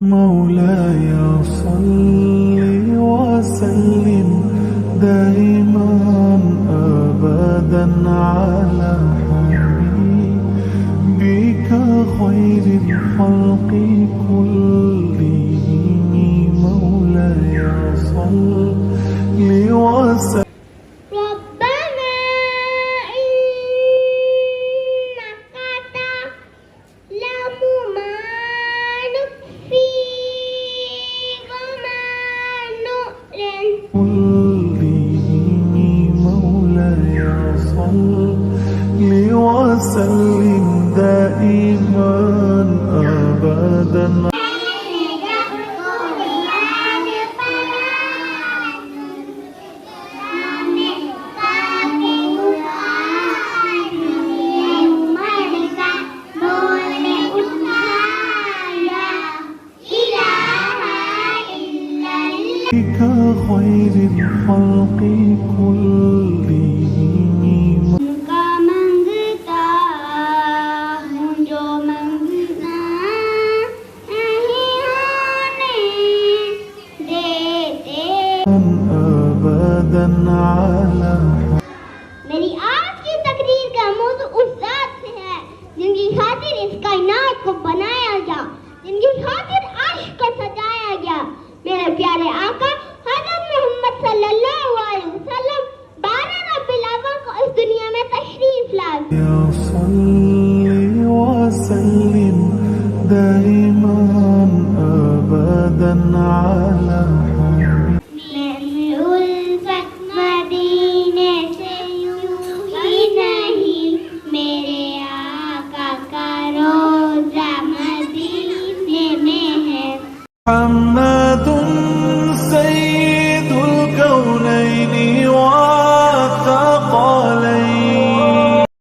مولاي صل وسلم دائما أبدا على حبيبك خير الخلق كلهم مولاي صل وسلم وسلم دائما أبدا خير الخلق كلهم أبدا على میری آج کی تقریر کا موضوع اس ذات سے ہے جن کی خاطر اس کائنات کو بنایا گیا، جن کی خاطر عرش کو سجایا گیا، میرے پیارے آقا حضرت محمد صلی اللہ علیہ وسلم 12 ربیع الاول کو اس دنیا میں تشریف لائے۔ صل وسلم دائما أبدا على حمد